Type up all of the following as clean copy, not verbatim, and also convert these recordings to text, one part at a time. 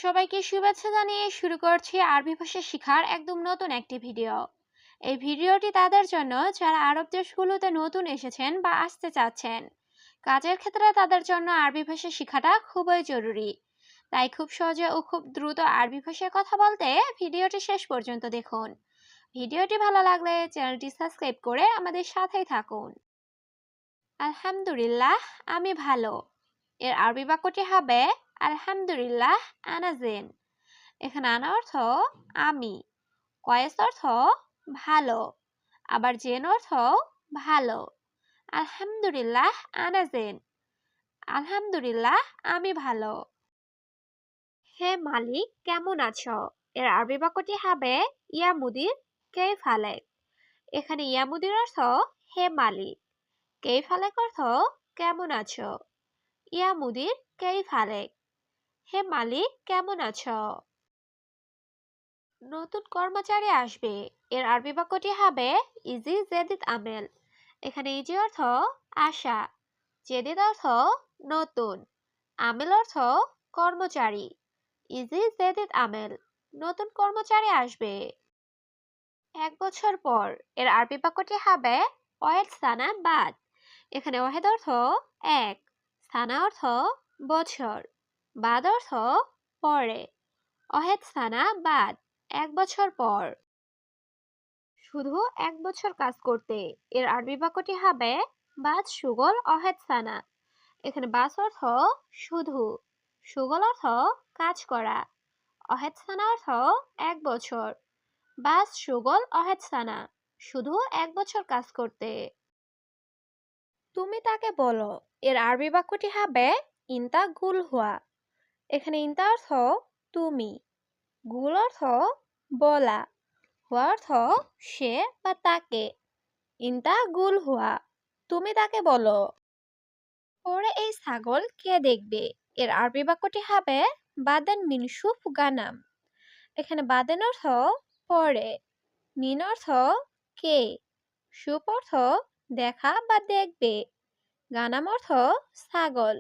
সবাইকে শুভেচ্ছা জানিয়ে শুরু করছি আরবি ভাষা শেখার একদম নতুন একটি ভিডিও। এই ভিডিওটি তাদের জন্য যারা আরব দেশগুলোতে নতুন এসেছেন বা আসতে চাচ্ছেন। কাজের ক্ষেত্রে তাদের জন্য আরবি ভাষা শেখাটা খুবই জরুরি। তাই খুব সহজে ও খুব দ্রুত আরবি ভাষায় কথা বলতে ভিডিওটি শেষ পর্যন্ত দেখুন। ভিডিওটি ভালো লাগলে চ্যানেলটি সাবস্ক্রাইব করে আমাদের সাথেই থাকুন। আলহামদুলিল্লাহ, আমি ভালো। এর আরবি বাক্যটি হবে আলহামদুলিল্লাহ আনা জেন। এখানে আনা অর্থ আমি, কয়েস অর্থ ভালো, আবার জেন অর্থ ভালো। আলহামদুলিল্লাহ আনা জেন। আলহামদুলিল্লাহ, আমি ভালো। হে মালিক, কেমন আছো? এর আরবি বাক্যটি হবে ইয়া মুদির কেইফ হালেক। এখানে ইয়া মুদির অর্থ হে মালিক, কেইফ হালেক অর্থ কেমন আছো। ইয়া মুদির কেইফ হালেক, হে মালিক কেমন আছো। নতুন কর্মচারী আসবে। এর আরবি বাক্যটি হবে ইজি জেদিদ আমেল। এখানে ইজি অর্থ আশা, জেদিদ অর্থ নতুন, আমেল অর্থ কর্মচারী। ইজি জেদিদ আমেল, নতুন কর্মচারী আসবে। 1 বছর পর। এর আরবি বাক্যটি হবে ওয়াহেদ সানা বাদ। এখানে ওয়াহেদ অর্থ এক, সানা অর্থ বছর, বাদ অর্থ পরে। ওয়াহেদ সানা বাদ, 1 বছর পর। শুধু 1 বছর কাজ করতে। এর আরবি বাক্যটি হবে বাদ সুগল ওয়াহেদ সানা। এখানে বাস অর্থ শুধু, সুগল অর্থ কাজ করা, ওয়াহেদ সানা অর্থ 1 বছর। বাস সুগল ওয়াহেদ সানা, শুধু 1 বছর কাজ করতে। তুমি তাকে বলো। এর আরবি বাক্যটি হবে ইনতা গুল হুয়া। এখানে ইনতা অর্থ তুমি, গুল অর্থ বলা, হুয়া অর্থ সে বা তাকে। ইনতা গুল হুয়া, তুমি তাকে বলো। পরে এই ছাগল কে দেখবে? এর আরবি বাক্যটি হবে বাদেন মিনসুফ গানাম। এখানে বাদেন অর্থ পরে, মিন অর্থ কে, সুপ অর্থ দেখা বা দেখবে, গানাম অর্থ ছাগল।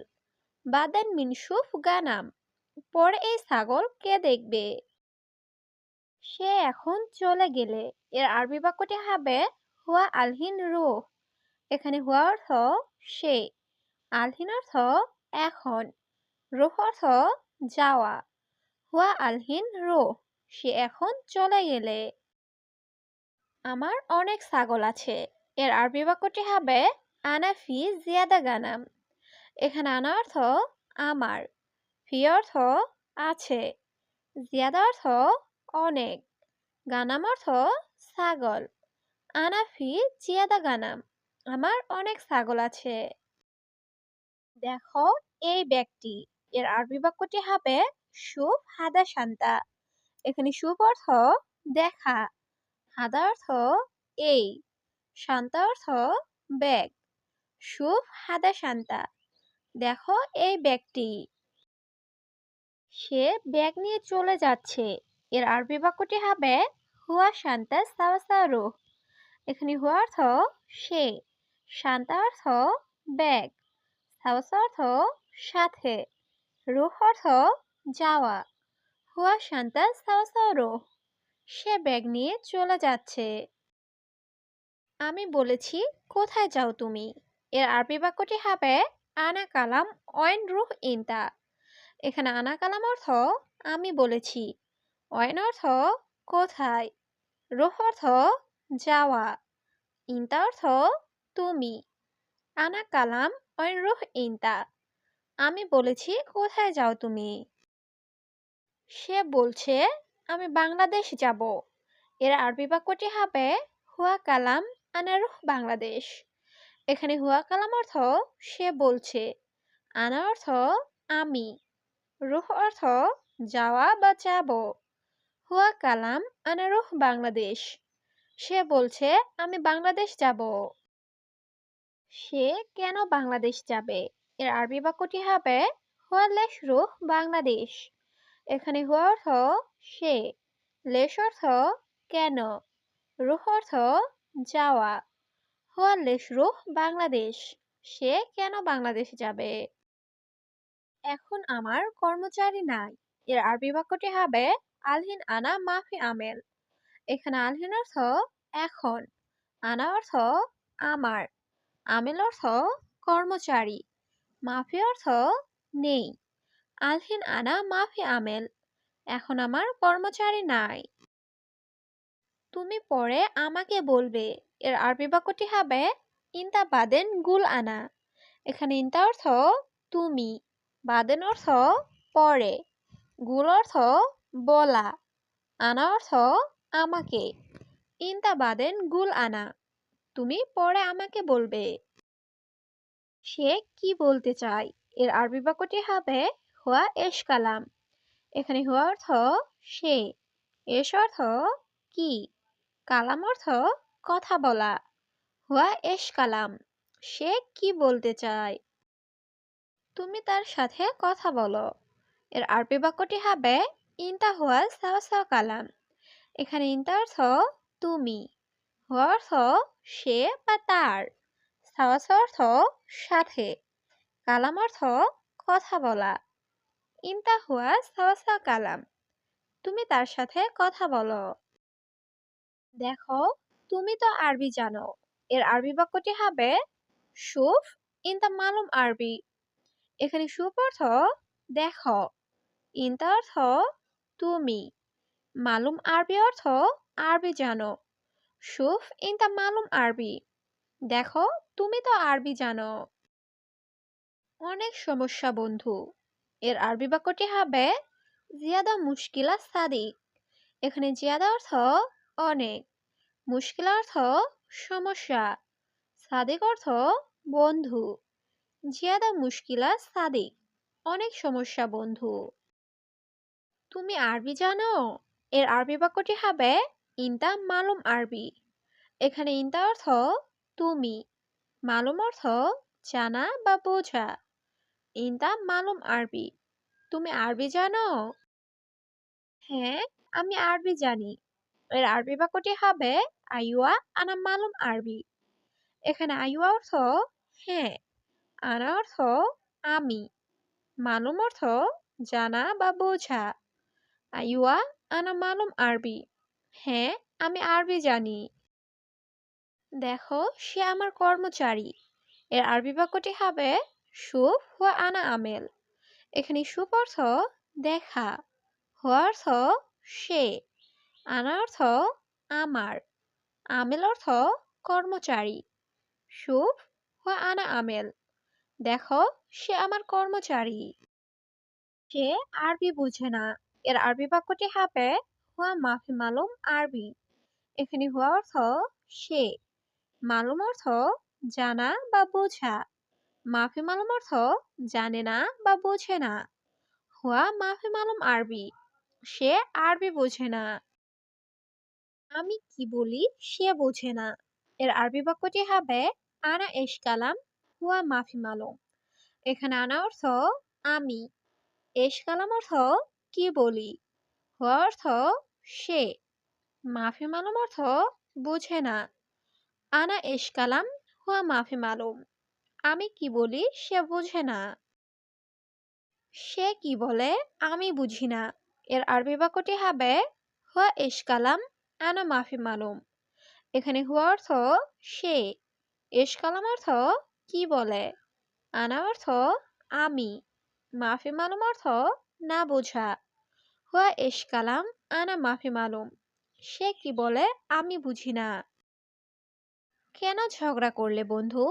বাদেন মিনসুফ গানাম, পরে এই ছাগল কে দেখবে? সে এখন চলে গেলে। এর আরবি বাক্যটি হবে হুয়া আলহিন রুহ। এখানে হুয়া অর্থ সে, আলহিন অর্থ এখন, রুহ অর্থ যাওয়া। হুয়া আলহিন রুহ, সে এখন চলে গেলে। আমার অনেক ছাগল আছে। এর আরবি বাক্যটি হবে আনা ফি জিয়াদা গানাম। এখানে আনা অর্থ আমার, ফি অর্থ আছে, জিয়াদা অর্থ অনেক, গানাম অর্থ ছাগল। আনা ফি জিয়াদা গানাম, আমার অনেক ছাগল আছে। দেখো এই ব্যক্তি। এর আরবি বাক্যটি হবে শুভ হাদা শান্তা। এখানে শুভ অর্থ দেখা, হাদা অর্থ এই, শান্তা অর্থ ব্যাগ। শুভ হাদা শান্তা, দেখো এই ব্যক্তি। সে ব্যাগ নিয়ে চলে যাচ্ছে। এর আরবি বাক্যটি হবে হুয়া শান্তা সাওয়াসারু। এখানে হুয়া অর্থ সে, শান্তা অর্থ ব্যাগ, সাওয়াসা অর্থ সাথে, রুহ অর্থ যাওয়া। হুয়া শান্তা সাওয়াসারু, সে ব্যাগ নিয়ে চলে যাচ্ছে। আমি বলেছি কোথায় যাও তুমি? এর আরবি বাক্যটি হবে আনা কালাম ওয়েন রুহ ইনতা। এখানে আনা কালাম অর্থ আমি বলেছি, ওয়েন অর্থ কোথায়, রুহ অর্থ যাওয়া, ইনতা অর্থ তুমি। আনা কালাম ওয়েন রুহ ইনতা, আমি বলেছি কোথায় যাও তুমি? সে বলছে আমি বাংলাদেশ যাব। এর আরবি বাক্যটি হবে হুয়া কালাম আনা রুহ বাংলাদেশ। এখানে হুয়া কালাম অর্থ সে বলছে, আনা অর্থ আমি, রুহ অর্থ যাওয়া বা যাব। হুয়া কালাম আনা রুহ বাংলাদেশ, সে বলছে আমি বাংলাদেশ যাব। সে কেন বাংলাদেশ যাবে? এর আরবি বাক্যটি হবে হুয়া লেশ রুহ বাংলাদেশ। এখানে হুয়া অর্থ সে, লেশ অর্থ কেন, রুহ অর্থ যাওয়া। হুয়া লেশ রুহ বাংলাদেশ, সে কেন বাংলাদেশ যাবে? এখন আমার কর্মচারী নাই। এর আরবি বাক্যটি হবে আলহিন আনা মাফি আমেল। এখানে আলহিন অর্থ এখন, আনা অর্থ আমার, আমেল অর্থ কর্মচারী, মাফি অর্থ নেই। আলহিন আনা মাফি আমেল, এখন আমার কর্মচারী নাই। তুমি পরে আমাকে বলবে। এর আরবি বাক্যটি হবে ইনতা বাদেন গুল আনা। এখানে ইনতা অর্থ তুমি, বাদেন অর্থ পরে, গুল অর্থ বলা, আনা অর্থ আমাকে। ইনতা বাদেন গুল আনা, তুমি পরে আমাকে বলবে। সে কি বলতে চায়? এর আরবি বাক্যটি হবে হুয়া এশ কালাম। এখানে হুয়া অর্থ সে, এশ অর্থ কি, কালাম অর্থ কথা বলা। হুয়া এশ কালাম, সে কি বলতে চায়? তুমি তার সাথে কথা বলো। এর আরবি বাক্যটি হবে ইনতা হুয়া সাওয়া সাওয়া কালাম। এখানে ইনতা অর্থ তুমি, হুয়া অর্থ সে বা তার, সাওয়া সাওয়া অর্থ সাথে, কালাম অর্থ কথা বলা। ইনতা হুয়া সাওয়া সাওয়া কালাম, তুমি তার সাথে কথা বলো। দেখো, তুমি তো আরবি জানো। এর আরবি বাক্যটি হবে শুফ ইনতা মালুম আরবি। এখানে শুফ অর্থ দেখো, ইনতা অর্থ তুমি, মালুম আরবি অর্থ আরবি জানো। শুফ ইনতা মালুম আরবি, দেখো তুমি তো আরবি জানো। অনেক সমস্যা বন্ধু। এর আরবি বাক্যটি হবে জিয়াদা মুশকিলা সাদিক। এখানে জিয়াদা অর্থ অনেক, মুশকিলা অর্থ সমস্যা, সাদিক অর্থ বন্ধু। জিয়াদা মুশকিলা সাদিক, অনেক সমস্যা বন্ধু। তুমি আরবি জানো? এর আরবি বাক্যটি হবে ইনতা মালুম আরবি। এখানে ইনতা অর্থ তুমি, মালুম অর্থ জানা বা বোঝা। ইনতা মালুম আরবি, তুমি আরবি জানো? হ্যাঁ, আমি আরবি জানি। এর আরবি বাক্যটি হবে আইওয়া আনা মালুম আরবি। এখানে আইওয়া অর্থ হ্যাঁ, আনা অর্থ আমি, মালুম অর্থ জানা বা বোঝা। আইওয়া আনা মালুম আরবি, হ্যাঁ আমি আরবি জানি। দেখো, সে আমার কর্মচারী। এর আরবি বাক্যটি হবে শুফ হুয়া আনা আমেল। এখানে শুফ অর্থ দেখা, হুয়া অর্থ সে, আনা অর্থ আমার, আমেল অর্থ কর্মচারী। শুফ হুয়া আনা আমেল, দেখো সে আমার কর্মচারী। সে আরবি বুঝে না। এর আরবি বাক্যটি হবে হুয়া মাফি মালুম আরবি। এখানে হুয়া অর্থ সে, মালুম অর্থ জানা বা বোঝা, মাফি মালুম অর্থ জানে না বা বোঝে না। হুয়া মাফি মালুম আরবি, সে আরবি বোঝে না। আমি কি বলি সে বোঝে না। এর আরবি বাক্যটি হবে আনা এশ কালাম হুয়া মাফি মালুম। এখানে আনা অর্থ আমি, এশ কালাম অর্থ কি বলি, হুয়া অর্থ সে, মাফি মালুম অর্থ বোঝে না। আনা এশ কালাম হুয়া মাফি মালুম, আমি কি বলি সে বোঝে না। সে কি বলে আমি বুঝি না। এর আরবি বাক্যটি হবে হুয়া এশ কালাম আনা মাফি মালুম। এখানে হুয়া অর্থ সে, এশ কালাম অর্থ কি বলে, আনা অর্থ আমি, মাফি মালুম অর্থ না বোঝা। হুয়া এশ কালাম আনা মাফি মালুম, সে কি বলে আমি বুঝি না। কেন ঝগড়া করলে বন্ধু?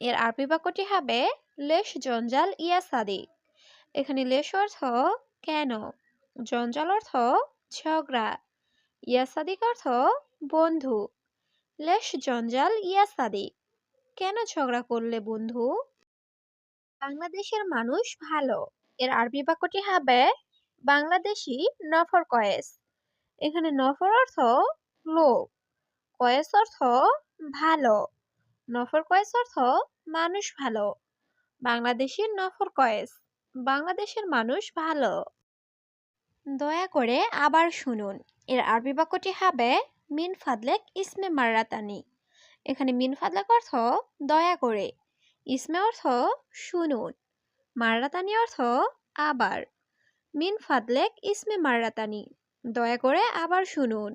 এর আরবি বাক্যটি হবে লেশ জঞ্জাল ইয়া সাদিক। এখানে লেশ অর্থ কেন, জঞ্জাল অর্থ ঝগড়া, ইয়া সাদিক অর্থ বন্ধু। লেশ জঞ্জাল ইয়া সাদিক, কেন ঝগড়া করলে বন্ধু? বাংলাদেশের মানুষ ভালো। এর আরবি বাক্যটি হবে বাংলাদেশি নফর কয়েস। এখানে নফর অর্থ লোক, কয়েস অর্থ ভালো, নফর কয়েস অর্থ মানুষ ভালো। বাংলাদেশের নফর কয়েস, বাংলাদেশের মানুষ ভালো। দয়া করে আবার শুনুন। এর আরবি বাক্যটি হবে মিন ফাদলেক ইসমে মাররাতানি। এখানে মিন ফাদলেক অর্থ দয়া করে, ইসমে অর্থ শুনুন, মাররাতানি অর্থ আবার। মিন ফাদলেক ইসমে মাররাতানি। দয়া করে আবার শুনুন।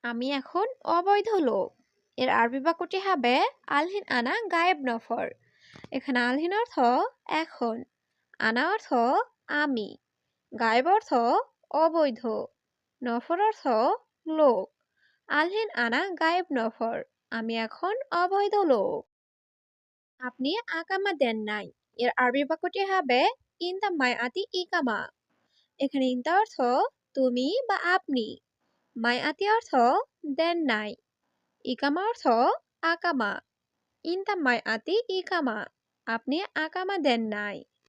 আমি এখন অবৈধ লোক। এর আরবি বাক্যটি হবে আলহিন আনা গায়েব নফর। এখানে আলহিন অর্থ এখন, আনা অর্থ আমি, গায়েব অর্থ অবৈধ, নফর অর্থ লোক। আলহিন আনা গায়েব নফর, আমি এখন অবৈধ লোক। আপনি আকামা দেন নাই। এর আরবি বাক্যটি হবে ইনতা মাইআতি ইকামা। এখানে ইনতা অর্থ তুমি বা আপনি, মাইআতি অর্থ দেন নাই, ইকামা অর্থ আকামা। ইনতা মাইআতি ইকামা, আপনি আকামা দেন নাই।